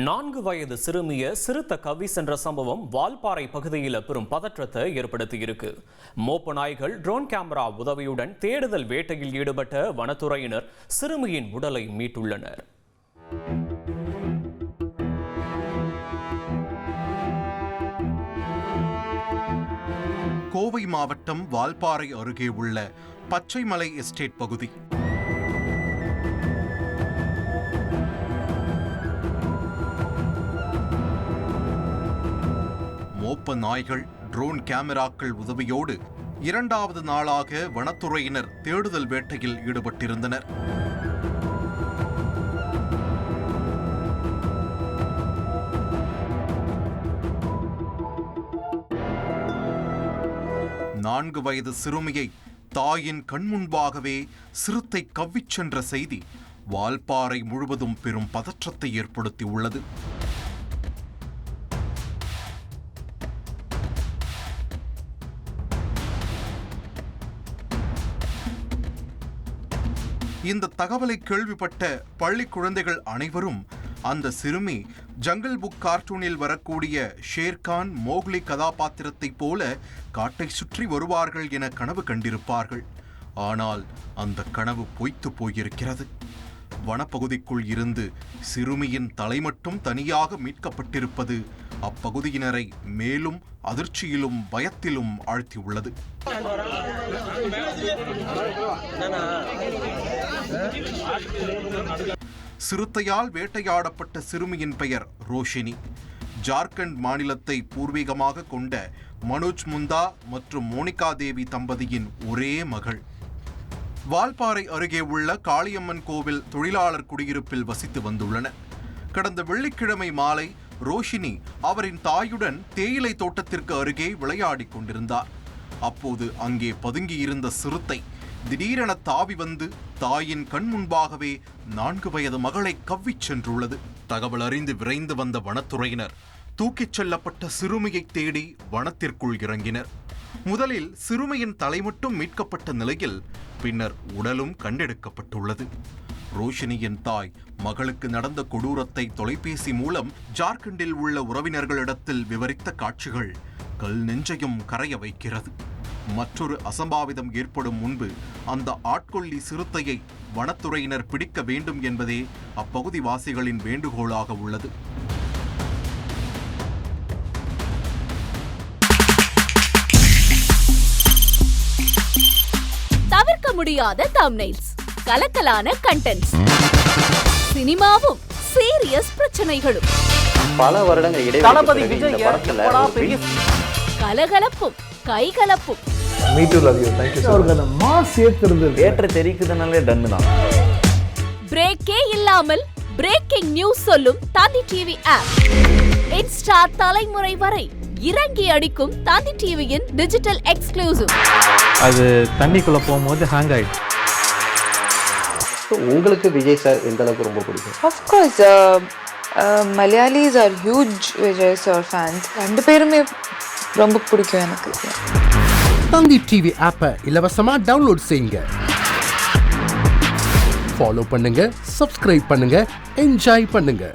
4 வயது சிறுமிய சிறுத்தை கவ்வி சென்ற சம்பவம் வால்பாறை பகுதியில் பெரும் பதற்றத்தை ஏற்படுத்தியிருக்கு. மோப்ப நாய்கள் ட்ரோன் கேமரா உதவியுடன் தேடுதல் வேட்டையில் ஈடுபட்ட வனத்துறையினர் சிறுமியின் உடலை மீட்டுள்ளனர். கோவை மாவட்டம் வால்பாறை அருகே உள்ள பச்சைமலை எஸ்டேட் பகுதி. மோப்ப நாய்கள் ட்ரோன் கேமராக்கள் உதவியோடு 2வது நாளாக வனத்துறையினர் தேடுதல் வேட்டையில் ஈடுபட்டிருந்தனர். நான்கு வயது சிறுமியை தாயின் கண்முன்பாகவே சிறுத்தை கவ்விச் சென்ற செய்தி வால்பாறை முழுவதும் பெரும் பதற்றத்தை ஏற்படுத்தியுள்ளது. இந்த தகவலை கேள்விப்பட்ட பள்ளி குழந்தைகள் அனைவரும் அந்த சிறுமி ஜங்கல் புக் கார்ட்டூனில் வரக்கூடிய ஷேர்கான், மோக்லி கதாபாத்திரத்தை போல காட்டை சுற்றி வருவார்கள் என கனவு கண்டிருப்பார்கள். ஆனால் அந்த கனவு பொய்த்து போயிருக்கிறது. வனப்பகுதிக்குள் இருந்து சிறுமியின் தலை மட்டும் தனியாக மீட்கப்பட்டிருப்பது அப்பகுதியினரை மேலும் அதிர்ச்சியிலும் பயத்திலும் ஆழ்த்தியுள்ளது. சிறுத்தையால் வேட்டையாடப்பட்ட சிறுமியின் பெயர் ரோஷினி. ஜார்க்கண்ட் மாநிலத்தை பூர்வீகமாக கொண்ட மனோஜ் முந்தா மற்றும் மோனிகா தேவி தம்பதியின் ஒரே மகள். வால்பாறை அருகே உள்ள காளியம்மன் கோவில் தொழிலாளர் குடியிருப்பில் வசித்து வந்துள்ளனர். கடந்த வெள்ளிக்கிழமை மாலை ரோஷினி அவரின் தாயுடன் தேயிலை தோட்டத்திற்கு அருகே விளையாடிக் கொண்டிருந்தார். அப்போது அங்கே பதுங்கியிருந்த சிறுத்தை திடீரென தாவி வந்து தாயின் கண் முன்பாகவே 4 வயது மகளை கவ்விச் சென்றுள்ளது. தகவல் அறிந்து விரைந்து வந்த வனத்துறையினர் தூக்கிச் செல்லப்பட்ட சிறுமியை தேடி வனத்திற்குள் இறங்கினர். முதலில் சிறுமியின் தலை மட்டும் மீட்கப்பட்ட நிலையில் பின்னர் உடலும் கண்டெடுக்கப்பட்டுள்ளது. ரோஷினியின் தாய் மகளுக்கு நடந்த கொடூரத்தை தொலைபேசி மூலம் ஜார்க்கண்டில் உள்ள உறவினர்களிடத்தில் விவரித்த காட்சிகள் கல் நெஞ்சையும் கரைய வைக்கிறது. மற்றொரு அசம்பாவிதம் ஏற்படும் முன்பு அந்த ஆட்கொல்லி சிறுத்தையை வனத்துறையினர் பிடிக்க வேண்டும் என்பதே அப்பகுதி வாசிகளின் வேண்டுகோளாக உள்ளது. தவிர்க்க முடியாத தம்ப்நெயில்ஸ், கலக்கலான கண்டென்ட்ஸ், சினிமாவும் சீரியஸ் பிரச்சனைகளும், பல வருடங்கள் இடைவெளி கலகலப்பும் கைகலப்பும், பிரேக்கே இல்லாமல் பிரேக்கிங் நியூஸ் சொல்லும் தந்தி டிவி ஆப். இன்ஸ்டா தலைமுறை வரை இறங்கி அடிக்கும் தந்தி டிவியின் டிஜிட்டல் எக்ஸ்க்ளூசிவ். அது தண்ணிக்குள்ள போகும்போது ஹேங் ஆயிடுச்சு. உங்களுக்கு விஜய் சார் எந்த அளவுக்கு ரொம்ப பிடிக்கும்? Of course, Malayalis are huge Vijay sir fans. ரெண்டு பேருமே ரொம்ப பிடிக்கும் எனக்கு. தந்தி டிவி ஆப்பை இலவசமா டவுன்லோட் செய்யுங்க. ஃபாலோ பண்ணுங்க, சப்ஸ்கிரைப் பண்ணுங்க, என்ஜாய் பண்ணுங்க.